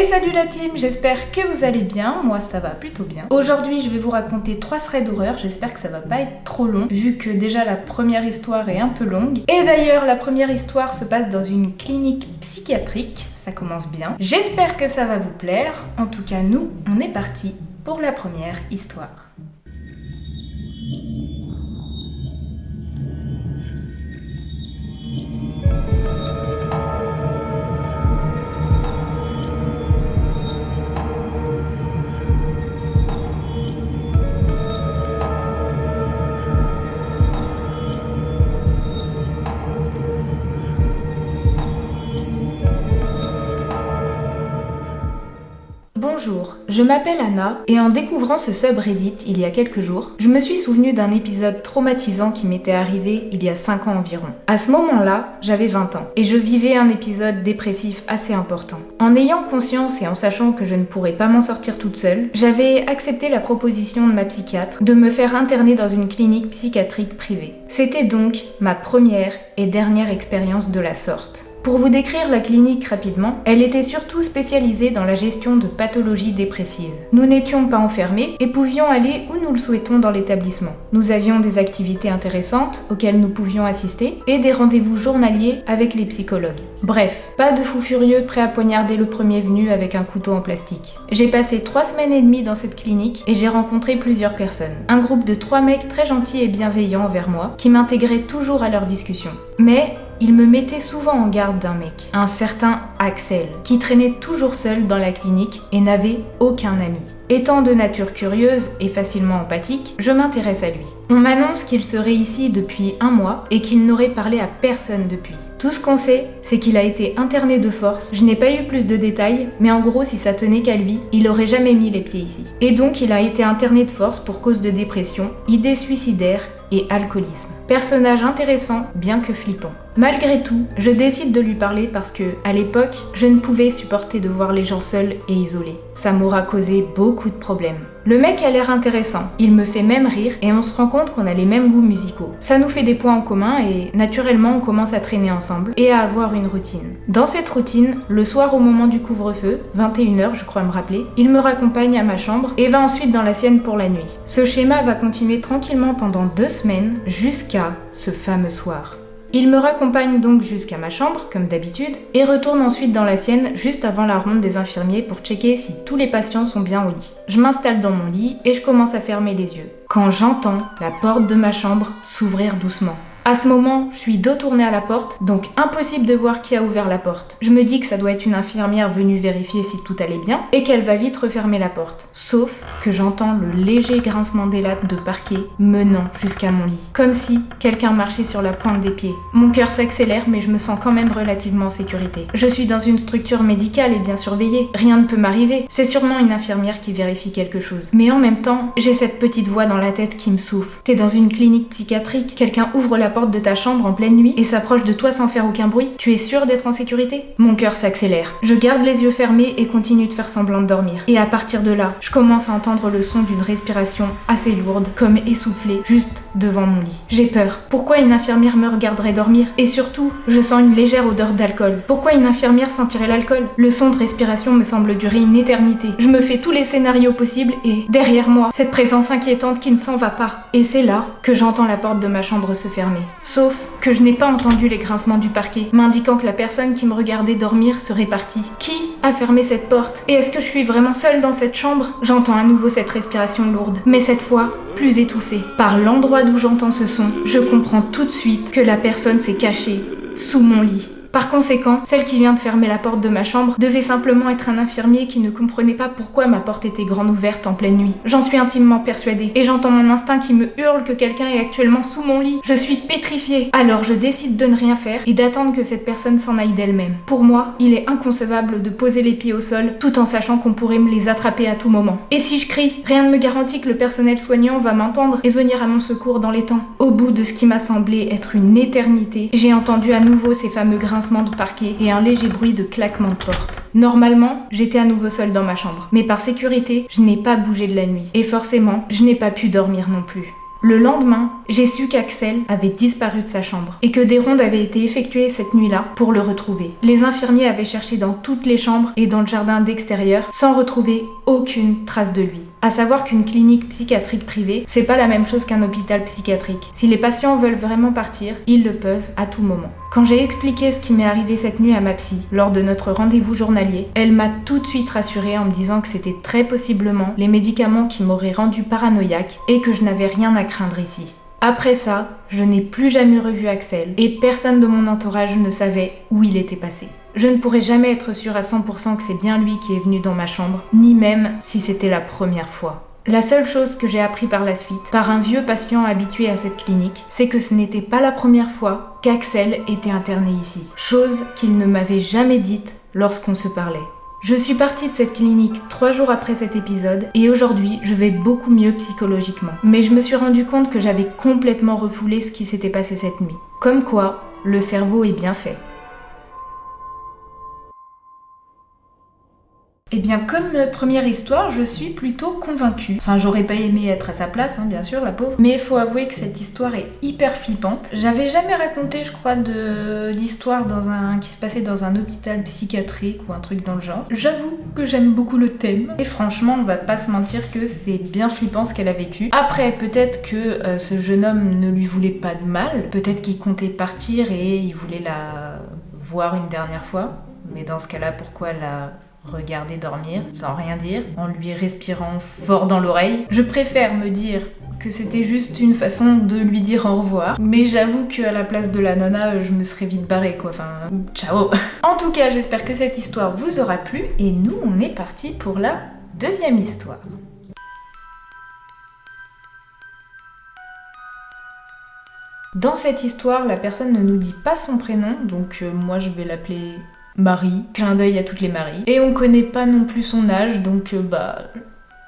salut la team, j'espère que vous allez bien, moi ça va plutôt bien. Aujourd'hui je vais vous raconter 3 threads d'horreur, j'espère que ça va pas être trop long, vu que déjà la première histoire est un peu longue. Et d'ailleurs la première histoire se passe dans une clinique psychiatrique, ça commence bien. J'espère que ça va vous plaire, en tout cas nous, on est parti pour la première histoire. Bonjour, je m'appelle Anna et en découvrant ce subreddit il y a quelques jours, je me suis souvenue d'un épisode traumatisant qui m'était arrivé il y a 5 ans environ. À ce moment-là, j'avais 20 ans et je vivais un épisode dépressif assez important. En ayant conscience et en sachant que je ne pourrais pas m'en sortir toute seule, j'avais accepté la proposition de ma psychiatre de me faire interner dans une clinique psychiatrique privée. C'était donc ma première et dernière expérience de la sorte. Pour vous décrire la clinique rapidement, elle était surtout spécialisée dans la gestion de pathologies dépressives. Nous n'étions pas enfermés et pouvions aller où nous le souhaitons dans l'établissement. Nous avions des activités intéressantes auxquelles nous pouvions assister et des rendez-vous journaliers avec les psychologues. Bref, pas de fou furieux prêt à poignarder le premier venu avec un couteau en plastique. J'ai passé 3 semaines et demie dans cette clinique et j'ai rencontré plusieurs personnes. Un groupe de 3 mecs très gentils et bienveillants envers moi qui m'intégraient toujours à leurs discussions. Mais il me mettait souvent en garde d'un mec, un certain Axel, qui traînait toujours seul dans la clinique et n'avait aucun ami. Étant de nature curieuse et facilement empathique, je m'intéresse à lui. On m'annonce qu'il serait ici depuis 1 mois et qu'il n'aurait parlé à personne depuis. Tout ce qu'on sait, c'est qu'il a été interné de force. Je n'ai pas eu plus de détails, mais en gros, si ça tenait qu'à lui, il aurait jamais mis les pieds ici. Et donc, il a été interné de force pour cause de dépression, idées suicidaires et alcoolisme. Personnage intéressant, bien que flippant. Malgré tout, je décide de lui parler parce que, à l'époque, je ne pouvais supporter de voir les gens seuls et isolés. Ça m'aura causé beaucoup de problèmes. Le mec a l'air intéressant, il me fait même rire et on se rend compte qu'on a les mêmes goûts musicaux. Ça nous fait des points en commun et naturellement on commence à traîner ensemble et à avoir une routine. Dans cette routine, le soir au moment du couvre-feu, 21h je crois me rappeler, il me raccompagne à ma chambre et va ensuite dans la sienne pour la nuit. Ce schéma va continuer tranquillement pendant 2 semaines jusqu'à ce fameux soir. Il me raccompagne donc jusqu'à ma chambre, comme d'habitude, et retourne ensuite dans la sienne juste avant la ronde des infirmiers pour checker si tous les patients sont bien au lit. Je m'installe dans mon lit et je commence à fermer les yeux, quand j'entends la porte de ma chambre s'ouvrir doucement. À ce moment, je suis dos tourné à la porte, donc impossible de voir qui a ouvert la porte. Je me dis que ça doit être une infirmière venue vérifier si tout allait bien, et qu'elle va vite refermer la porte. Sauf que j'entends le léger grincement des lattes de parquet menant jusqu'à mon lit. Comme si quelqu'un marchait sur la pointe des pieds. Mon cœur s'accélère, mais je me sens quand même relativement en sécurité. Je suis dans une structure médicale et bien surveillée. Rien ne peut m'arriver. C'est sûrement une infirmière qui vérifie quelque chose. Mais en même temps, j'ai cette petite voix dans la tête qui me souffle. T'es dans une clinique psychiatrique, quelqu'un ouvre la porte de ta chambre en pleine nuit et s'approche de toi sans faire aucun bruit. Tu es sûr d'être en sécurité ? Mon cœur s'accélère. Je garde les yeux fermés et continue de faire semblant de dormir. Et à partir de là, je commence à entendre le son d'une respiration assez lourde, comme essoufflée, juste devant mon lit. J'ai peur. Pourquoi une infirmière me regarderait dormir ? Et surtout, je sens une légère odeur d'alcool. Pourquoi une infirmière sentirait l'alcool ? Le son de respiration me semble durer une éternité. Je me fais tous les scénarios possibles et, derrière moi, cette présence inquiétante qui ne s'en va pas. Et c'est là que j'entends la porte de ma chambre se fermer. Sauf que je n'ai pas entendu les grincements du parquet, m'indiquant que la personne qui me regardait dormir serait partie. Qui a fermé cette porte ? Et est-ce que je suis vraiment seule dans cette chambre ? J'entends à nouveau cette respiration lourde, mais cette fois, plus étouffée. Par l'endroit d'où j'entends ce son, je comprends tout de suite que la personne s'est cachée sous mon lit. Par conséquent, celle qui vient de fermer la porte de ma chambre devait simplement être un infirmier qui ne comprenait pas pourquoi ma porte était grande ouverte en pleine nuit. J'en suis intimement persuadée, et j'entends mon instinct qui me hurle que quelqu'un est actuellement sous mon lit. Je suis pétrifiée. Alors je décide de ne rien faire et d'attendre que cette personne s'en aille d'elle-même. Pour moi, il est inconcevable de poser les pieds au sol tout en sachant qu'on pourrait me les attraper à tout moment. Et si je crie, rien ne me garantit que le personnel soignant va m'entendre et venir à mon secours dans les temps. Au bout de ce qui m'a semblé être une éternité, j'ai entendu à nouveau ces fameux grincements de parquet et un léger bruit de claquement de porte. Normalement, j'étais à nouveau seule dans ma chambre, mais par sécurité, je n'ai pas bougé de la nuit. Et forcément, je n'ai pas pu dormir non plus. Le lendemain, j'ai su qu'Axel avait disparu de sa chambre et que des rondes avaient été effectuées cette nuit-là pour le retrouver. Les infirmiers avaient cherché dans toutes les chambres et dans le jardin d'extérieur sans retrouver aucune trace de lui. À savoir qu'une clinique psychiatrique privée, c'est pas la même chose qu'un hôpital psychiatrique. Si les patients veulent vraiment partir, ils le peuvent à tout moment. Quand j'ai expliqué ce qui m'est arrivé cette nuit à ma psy, lors de notre rendez-vous journalier, elle m'a tout de suite rassurée en me disant que c'était très possiblement les médicaments qui m'auraient rendu paranoïaque et que je n'avais rien à craindre ici. Après ça, je n'ai plus jamais revu Axel et personne de mon entourage ne savait où il était passé. Je ne pourrais jamais être sûre à 100% que c'est bien lui qui est venu dans ma chambre, ni même si c'était la première fois. La seule chose que j'ai appris par la suite, par un vieux patient habitué à cette clinique, c'est que ce n'était pas la première fois qu'Axel était interné ici. Chose qu'il ne m'avait jamais dite lorsqu'on se parlait. Je suis partie de cette clinique 3 jours après cet épisode et aujourd'hui je vais beaucoup mieux psychologiquement. Mais je me suis rendu compte que j'avais complètement refoulé ce qui s'était passé cette nuit. Comme quoi, le cerveau est bien fait. Eh bien, comme première histoire, je suis plutôt convaincue. Enfin, j'aurais pas aimé être à sa place, bien sûr, la pauvre. Mais il faut avouer que cette histoire est hyper flippante. J'avais jamais raconté, je crois, d'histoire qui se passait dans un hôpital psychiatrique ou un truc dans le genre. J'avoue que j'aime beaucoup le thème. Et franchement, on va pas se mentir que c'est bien flippant ce qu'elle a vécu. Après, peut-être que ce jeune homme ne lui voulait pas de mal. Peut-être qu'il comptait partir et il voulait la voir une dernière fois. Mais dans ce cas-là, pourquoi regarder dormir, sans rien dire, en lui respirant fort dans l'oreille. Je préfère me dire que c'était juste une façon de lui dire au revoir, mais j'avoue qu'à la place de la nana, je me serais vite barrée quoi, ciao. En tout cas, j'espère que cette histoire vous aura plu, et nous, on est parti pour la deuxième histoire. Dans cette histoire, la personne ne nous dit pas son prénom, donc moi je vais l'appeler Marie, clin d'œil à toutes les Maries. Et on connaît pas non plus son âge, donc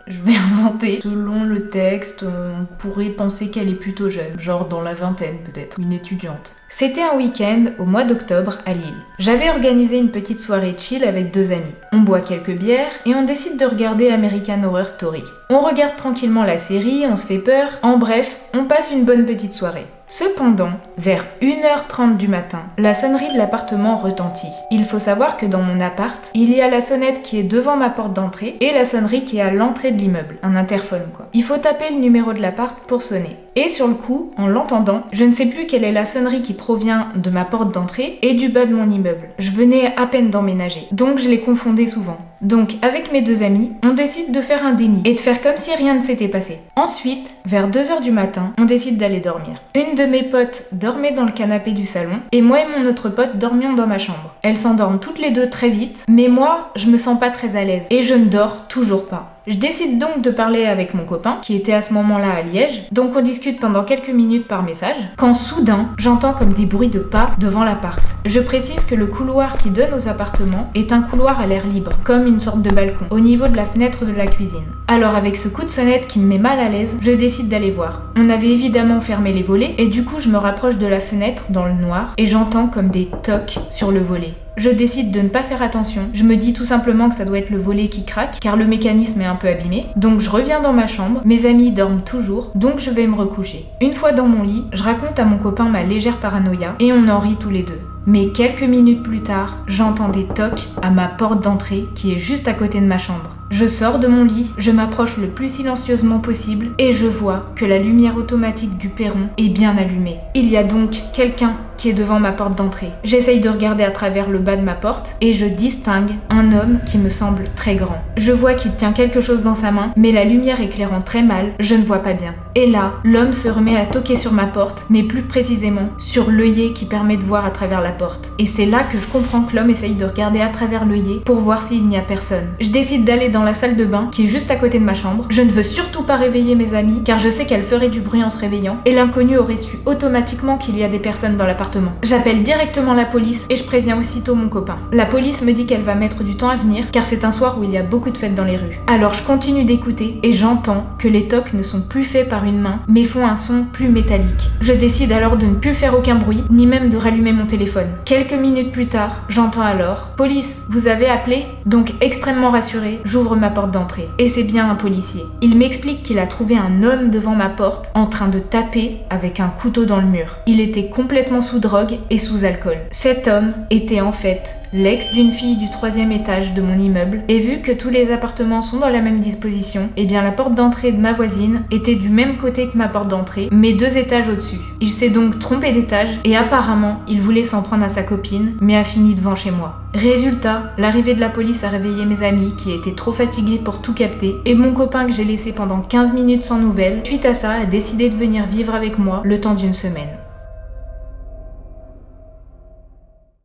je vais inventer. Selon le texte, on pourrait penser qu'elle est plutôt jeune, genre dans la vingtaine peut-être, une étudiante. C'était un week-end au mois d'octobre à Lille. J'avais organisé une petite soirée chill avec 2 amis. On boit quelques bières et on décide de regarder American Horror Story. On regarde tranquillement la série, on se fait peur, en bref, on passe une bonne petite soirée. Cependant, vers 1h30 du matin, la sonnerie de l'appartement retentit. Il faut savoir que dans mon appart, il y a la sonnette qui est devant ma porte d'entrée et la sonnerie qui est à l'entrée de l'immeuble. Un interphone quoi. Il faut taper le numéro de l'appart pour sonner. Et sur le coup, en l'entendant, je ne sais plus quelle est la sonnerie qui provient de ma porte d'entrée et du bas de mon immeuble. Je venais à peine d'emménager, donc je les confondais souvent. Donc, avec mes 2 amis, on décide de faire un déni et de faire comme si rien ne s'était passé. Ensuite, vers 2h du matin, on décide d'aller dormir. Une de mes potes dormait dans le canapé du salon et moi et mon autre pote dormions dans ma chambre. Elles s'endorment toutes les deux très vite, mais moi, je me sens pas très à l'aise et je ne dors toujours pas. Je décide donc de parler avec mon copain, qui était à ce moment-là à Liège, donc on discute pendant quelques minutes par message, quand soudain, j'entends comme des bruits de pas devant l'appart. Je précise que le couloir qui donne aux appartements est un couloir à l'air libre, comme une sorte de balcon, au niveau de la fenêtre de la cuisine. Alors avec ce coup de sonnette qui me met mal à l'aise, je décide d'aller voir. On avait évidemment fermé les volets, et du coup je me rapproche de la fenêtre dans le noir, et j'entends comme des tocs sur le volet. Je décide de ne pas faire attention. Je me dis tout simplement que ça doit être le volet qui craque, car le mécanisme est un peu abîmé. Donc je reviens dans ma chambre, mes amis dorment toujours, donc je vais me recoucher. Une fois dans mon lit, je raconte à mon copain ma légère paranoïa, et on en rit tous les deux. Mais quelques minutes plus tard, j'entends des tocs à ma porte d'entrée, qui est juste à côté de ma chambre. Je sors de mon lit, je m'approche le plus silencieusement possible et je vois que la lumière automatique du perron est bien allumée. Il y a donc quelqu'un qui est devant ma porte d'entrée. J'essaye de regarder à travers le bas de ma porte et je distingue un homme qui me semble très grand. Je vois qu'il tient quelque chose dans sa main, mais la lumière éclairant très mal, je ne vois pas bien. Et là, l'homme se remet à toquer sur ma porte, mais plus précisément sur l'œillet qui permet de voir à travers la porte. Et c'est là que je comprends que l'homme essaye de regarder à travers l'œillet pour voir s'il n'y a personne. Je décide d'aller dans la salle de bain qui est juste à côté de ma chambre. Je ne veux surtout pas réveiller mes amies car je sais qu'elles feraient du bruit en se réveillant et l'inconnu aurait su automatiquement qu'il y a des personnes dans l'appartement. J'appelle directement la police et je préviens aussitôt mon copain. La police me dit qu'elle va mettre du temps à venir car c'est un soir où il y a beaucoup de fêtes dans les rues. Alors je continue d'écouter et j'entends que les tocs ne sont plus faits par une main mais font un son plus métallique. Je décide alors de ne plus faire aucun bruit ni même de rallumer mon téléphone téléphone. Quelques minutes plus tard, j'entends alors « Police, vous avez appelé ?» Donc extrêmement rassurée, j'ouvre ma porte d'entrée. Et c'est bien un policier. Il m'explique qu'il a trouvé un homme devant ma porte en train de taper avec un couteau dans le mur. Il était complètement sous drogue et sous alcool. Cet homme était en fait l'ex d'une fille du 3e étage de mon immeuble, et vu que tous les appartements sont dans la même disposition, eh bien la porte d'entrée de ma voisine était du même côté que ma porte d'entrée, mais 2 étages au-dessus. Il s'est donc trompé d'étage, et apparemment, il voulait s'en prendre à sa copine, mais a fini devant chez moi. Résultat, l'arrivée de la police a réveillé mes amis qui étaient trop fatigués pour tout capter, et mon copain que j'ai laissé pendant 15 minutes sans nouvelles, suite à ça, a décidé de venir vivre avec moi le temps d'une semaine.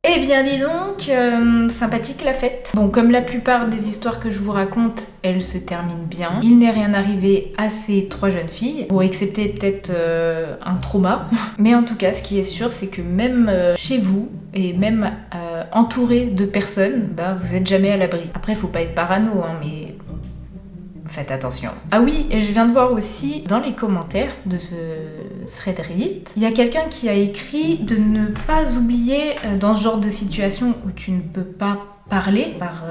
Eh bien dis donc, sympathique la fête. Bon, comme la plupart des histoires que je vous raconte, elles se terminent bien. Il n'est rien arrivé à ces 3 jeunes filles, bon, excepté peut-être un trauma. Mais en tout cas, ce qui est sûr, c'est que même chez vous, et même entouré de personnes, bah, vous êtes jamais à l'abri. Après, faut pas être parano, hein, mais... faites attention. Ah oui, et je viens de voir aussi dans les commentaires de ce thread Reddit, il y a quelqu'un qui a écrit de ne pas oublier dans ce genre de situation où tu ne peux pas parler par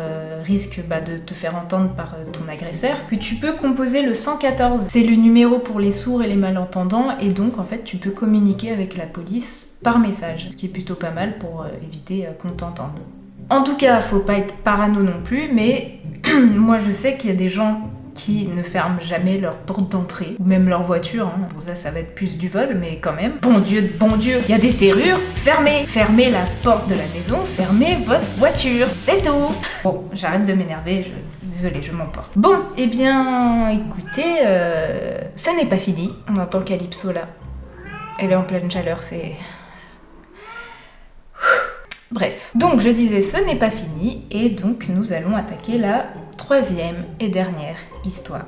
risque de te faire entendre par ton agresseur, que tu peux composer le 114. C'est le numéro pour les sourds et les malentendants, et donc en fait tu peux communiquer avec la police par message, ce qui est plutôt pas mal pour éviter qu'on t'entende. En tout cas, faut pas être parano non plus, mais moi je sais qu'il y a des gens qui ne ferment jamais leur porte d'entrée, ou même leur voiture, hein. Pour ça va être plus du vol, mais quand même. Bon Dieu, il y a des serrures, fermez la porte de la maison, fermez votre voiture, c'est tout. Bon, j'arrête de m'énerver, désolée, je m'emporte. Bon, eh bien, écoutez, ce n'est pas fini. On entend Calypso là. Elle est en pleine chaleur, c'est... Bref, donc je disais ce n'est pas fini, et donc nous allons attaquer la 3e et dernière histoire.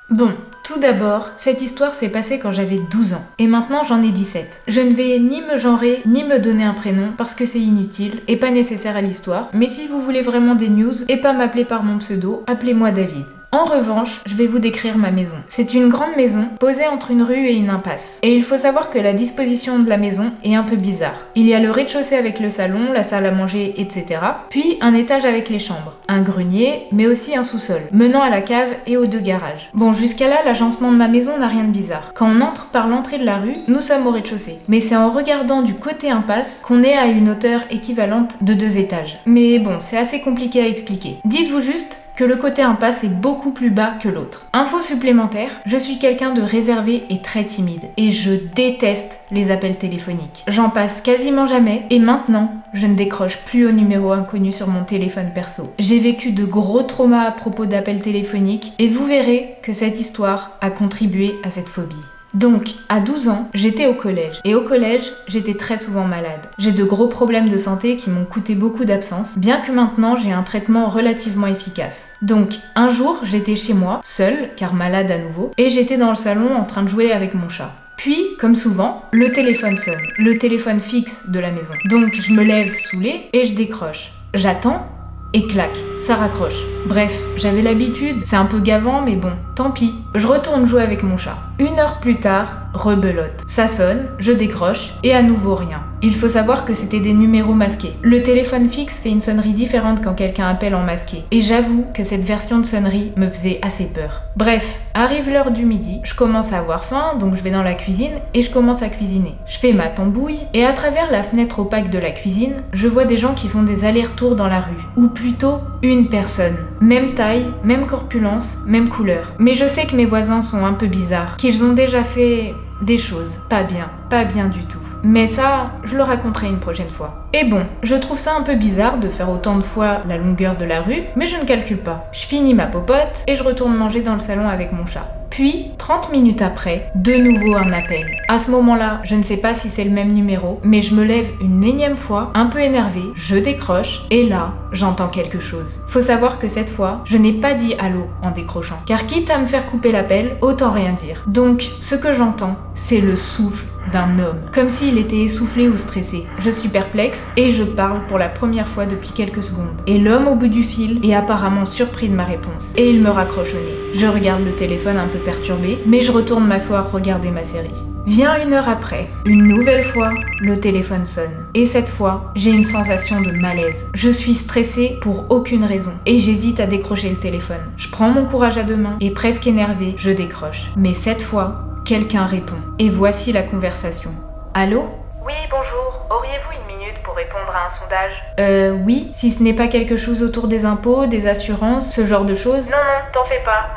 Bon, tout d'abord, cette histoire s'est passée quand j'avais 12 ans, et maintenant j'en ai 17. Je ne vais ni me genrer, ni me donner un prénom, parce que c'est inutile, et pas nécessaire à l'histoire, mais si vous voulez vraiment des news, et pas m'appeler par mon pseudo, appelez-moi David. En revanche, je vais vous décrire ma maison. C'est une grande maison, posée entre une rue et une impasse. Et il faut savoir que la disposition de la maison est un peu bizarre. Il y a le rez-de-chaussée avec le salon, la salle à manger, etc. Puis un étage avec les chambres, un grenier, mais aussi un sous-sol, menant à la cave et aux 2 garages. Bon, jusqu'à là, l'agencement de ma maison n'a rien de bizarre. Quand on entre par l'entrée de la rue, nous sommes au rez-de-chaussée. Mais c'est en regardant du côté impasse qu'on est à une hauteur équivalente de 2 étages. Mais bon, c'est assez compliqué à expliquer. Dites-vous juste que le côté impasse est beaucoup plus bas que l'autre. Info supplémentaire, je suis quelqu'un de réservé et très timide, et je déteste les appels téléphoniques. J'en passe quasiment jamais, et maintenant, je ne décroche plus au numéro inconnu sur mon téléphone perso. J'ai vécu de gros traumas à propos d'appels téléphoniques, et vous verrez que cette histoire a contribué à cette phobie. Donc, à 12 ans, j'étais au collège. Et au collège, j'étais très souvent malade. J'ai de gros problèmes de santé qui m'ont coûté beaucoup d'absence, bien que maintenant j'ai un traitement relativement efficace. Donc, un jour, j'étais chez moi, seule, car malade à nouveau, et j'étais dans le salon en train de jouer avec mon chat. Puis, comme souvent, le téléphone sonne, le téléphone fixe de la maison. Donc, je me lève saoulée et je décroche. J'attends, et clac, ça raccroche. Bref, j'avais l'habitude, c'est un peu gavant, mais bon, tant pis. Je retourne jouer avec mon chat. 1 heure plus tard, rebelote. Ça sonne, je décroche, et à nouveau rien. Il faut savoir que c'était des numéros masqués. Le téléphone fixe fait une sonnerie différente quand quelqu'un appelle en masqué. Et j'avoue que cette version de sonnerie me faisait assez peur. Bref, arrive l'heure du midi, je commence à avoir faim, donc je vais dans la cuisine et je commence à cuisiner. Je fais ma tambouille, et à travers la fenêtre opaque de la cuisine, je vois des gens qui font des allers-retours dans la rue. Ou plutôt, une personne. Même taille, même corpulence, même couleur. Mais je sais que mes voisins sont un peu bizarres, qu'ils ont déjà fait des choses pas bien du tout. Mais ça, je le raconterai une prochaine fois. Et bon, je trouve ça un peu bizarre de faire autant de fois la longueur de la rue, mais je ne calcule pas. Je finis ma popote et je retourne manger dans le salon avec mon chat. Puis, 30 minutes après, de nouveau un appel. À ce moment-là, je ne sais pas si c'est le même numéro, mais je me lève une énième fois, un peu énervée, je décroche, et là, j'entends quelque chose. Faut savoir que cette fois, je n'ai pas dit allô en décrochant, car quitte à me faire couper l'appel, autant rien dire. Donc, ce que j'entends, c'est le souffle d'un homme, comme s'il était essoufflé ou stressé. Je suis perplexe et je parle pour la première fois depuis quelques secondes. Et l'homme au bout du fil est apparemment surpris de ma réponse. Et il me raccroche au nez. Je regarde le téléphone un peu perturbé, mais je retourne m'asseoir regarder ma série. Vient 1 heure après. Une nouvelle fois, le téléphone sonne. Et cette fois, j'ai une sensation de malaise. Je suis stressée pour aucune raison. Et j'hésite à décrocher le téléphone. Je prends mon courage à 2 mains et presque énervée, je décroche. Mais cette fois, quelqu'un répond. Et voici la conversation. Allô ? Oui, bonjour. Auriez-vous 1 minute pour répondre à un sondage ? Oui, si ce n'est pas quelque chose autour des impôts, des assurances, ce genre de choses. Non, t'en fais pas.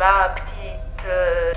Ma petite...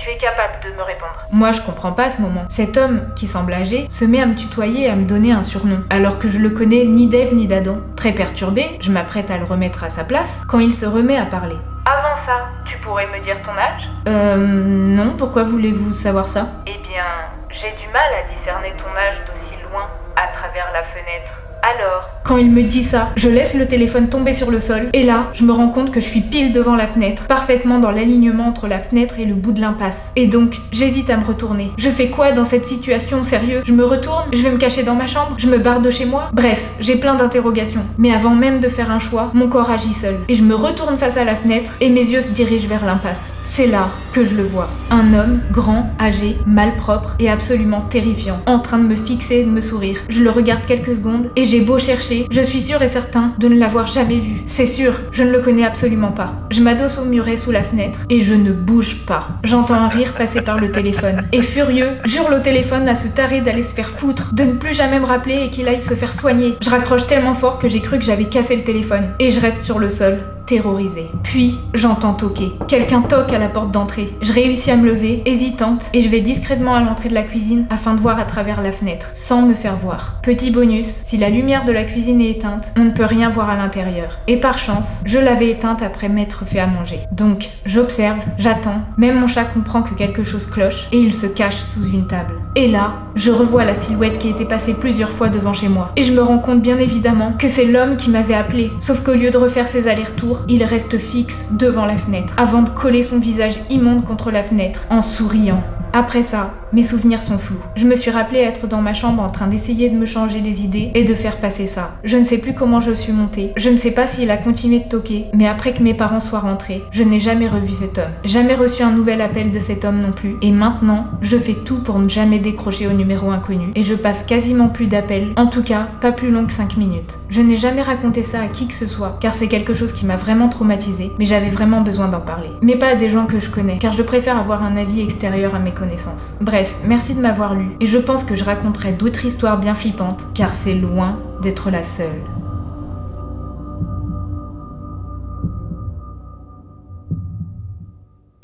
tu es capable de me répondre. Moi, je comprends pas à ce moment. Cet homme, qui semble âgé, se met à me tutoyer et à me donner un surnom, alors que je le connais ni d'Ève ni d'Adam. Très perturbée, je m'apprête à le remettre à sa place, quand il se remet à parler. Avant ça, tu pourrais me dire ton âge ? Non, pourquoi voulez-vous savoir ça ? Eh bien, j'ai du mal à discerner ton âge d'aussi loin à travers la fenêtre. Alors, quand il me dit ça, je laisse le téléphone tomber sur le sol, et là, je me rends compte que je suis pile devant la fenêtre, parfaitement dans l'alignement entre la fenêtre et le bout de l'impasse. Et donc, j'hésite à me retourner. Je fais quoi dans cette situation, sérieux ? Je me retourne ? Je vais me cacher dans ma chambre ? Je me barre de chez moi ? Bref, j'ai plein d'interrogations. Mais avant même de faire un choix, mon corps agit seul. Et je me retourne face à la fenêtre, et mes yeux se dirigent vers l'impasse. C'est là que je le vois. Un homme, grand, âgé, malpropre et absolument terrifiant, en train de me fixer et de me sourire. Je le regarde quelques secondes, et j'ai beau chercher, je suis sûre et certain de ne l'avoir jamais vu. C'est sûr, je ne le connais absolument pas. Je m'adosse au muret sous la fenêtre et je ne bouge pas. J'entends un rire passer par le téléphone. Et furieux, j'hurle au téléphone à ce taré d'aller se faire foutre, de ne plus jamais me rappeler et qu'il aille se faire soigner. Je raccroche tellement fort que j'ai cru que j'avais cassé le téléphone. Et je reste sur le sol, terrorisée. Puis, j'entends toquer. Quelqu'un toque à la porte d'entrée. Je réussis à me lever, hésitante, et je vais discrètement à l'entrée de la cuisine afin de voir à travers la fenêtre, sans me faire voir. Petit bonus, si la lumière de la cuisine est éteinte, on ne peut rien voir à l'intérieur. Et par chance, je l'avais éteinte après m'être fait à manger. Donc, j'observe, j'attends, même mon chat comprend que quelque chose cloche, et il se cache sous une table. Et là, je revois la silhouette qui était passée plusieurs fois devant chez moi. Et je me rends compte bien évidemment que c'est l'homme qui m'avait appelé. Sauf qu'au lieu de refaire ses allers-retours, il reste fixe devant la fenêtre, avant de coller son visage immonde contre la fenêtre, en souriant. Après ça, mes souvenirs sont flous. Je me suis rappelé être dans ma chambre en train d'essayer de me changer les idées et de faire passer ça. Je ne sais plus comment je suis montée. Je ne sais pas s'il a continué de toquer, mais après que mes parents soient rentrés, je n'ai jamais revu cet homme. Jamais reçu un nouvel appel de cet homme non plus. Et maintenant, je fais tout pour ne jamais décrocher au numéro inconnu. Et je passe quasiment plus d'appels. En tout cas, pas plus long que 5 minutes. Je n'ai jamais raconté ça à qui que ce soit, car c'est quelque chose qui m'a vraiment traumatisée, mais j'avais vraiment besoin d'en parler. Mais pas à des gens que je connais, car je préfère avoir un avis extérieur à mes connaissances. Bref, merci de m'avoir lu, et je pense que je raconterai d'autres histoires bien flippantes, car c'est loin d'être la seule.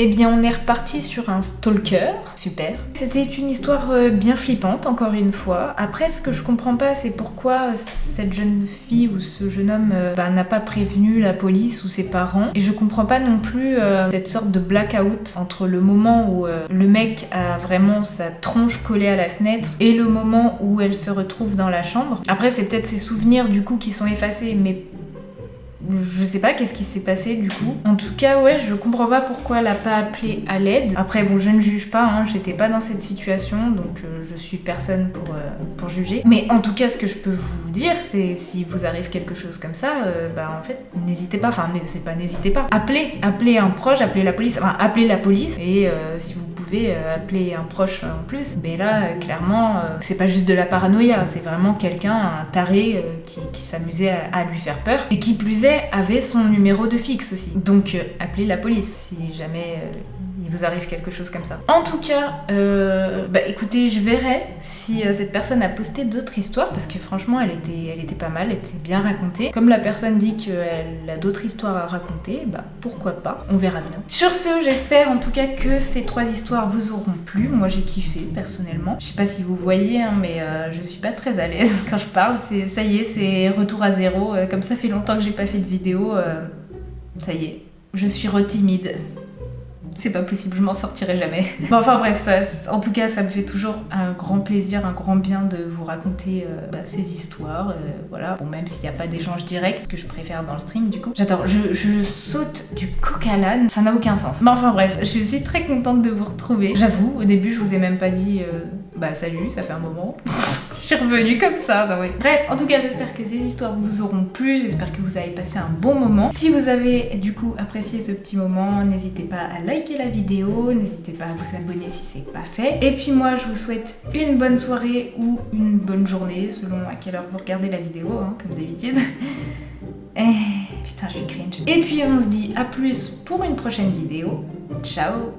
Eh bien, on est reparti sur un stalker. Super. C'était une histoire bien flippante, encore une fois. Après, ce que je comprends pas, c'est pourquoi cette jeune fille ou ce jeune homme n'a pas prévenu la police ou ses parents. Et je comprends pas non plus cette sorte de blackout entre le moment où le mec a vraiment sa tronche collée à la fenêtre et le moment où elle se retrouve dans la chambre. Après, c'est peut-être ses souvenirs du coup qui sont effacés, mais je sais pas qu'est-ce qui s'est passé du coup. En tout cas, ouais, je comprends pas pourquoi elle a pas appelé à l'aide. Après, bon, je ne juge pas, hein, j'étais pas dans cette situation, donc je suis personne pour juger. Mais en tout cas, ce que je peux vous dire, c'est si vous arrive quelque chose comme ça, en fait, n'hésitez pas, enfin, c'est pas n'hésitez pas. Appelez un proche, appelez la police, enfin, appelez la police, et si vous pouvez appeler un proche en plus, mais là, clairement, c'est pas juste de la paranoïa, c'est vraiment quelqu'un, un taré qui s'amusait à lui faire peur, et qui plus est, avait son numéro de fixe aussi. Donc, appelez la police si jamais il vous arrive quelque chose comme ça. En tout cas, écoutez, je verrai si cette personne a posté d'autres histoires, parce que franchement, elle était pas mal, elle était bien racontée. Comme la personne dit qu'elle a d'autres histoires à raconter, pourquoi pas, on verra bien. Sur ce, j'espère en tout cas que ces 3 histoires vous auront plu. Moi, j'ai kiffé, personnellement. Je sais pas si vous voyez, hein, mais je suis pas très à l'aise quand je parle. Ça y est, c'est retour à zéro. Comme ça fait longtemps que j'ai pas fait de vidéo, ça y est, je suis retimide. c'est pas possible, je m'en sortirai jamais. Bon, enfin bref, en tout cas ça me fait toujours un grand plaisir, un grand bien de vous raconter ces histoires, voilà. Bon, même s'il n'y a pas d'échange direct, ce que je préfère dans le stream du coup. J'adore, je saute du coq à l'âne, ça n'a aucun sens. Mais enfin bref, je suis très contente de vous retrouver. J'avoue, au début je vous ai même pas dit salut, ça fait un moment. Je suis revenue comme ça, bah ouais. Bref, en tout cas j'espère que ces histoires vous auront plu, j'espère que vous avez passé un bon moment. Si vous avez du coup apprécié ce petit moment, n'hésitez pas à liker la vidéo, n'hésitez pas à vous abonner si c'est pas fait. Et puis moi je vous souhaite une bonne soirée ou une bonne journée, selon à quelle heure vous regardez la vidéo, hein, comme d'habitude. Putain, je suis cringe. Et puis on se dit à plus pour une prochaine vidéo. Ciao!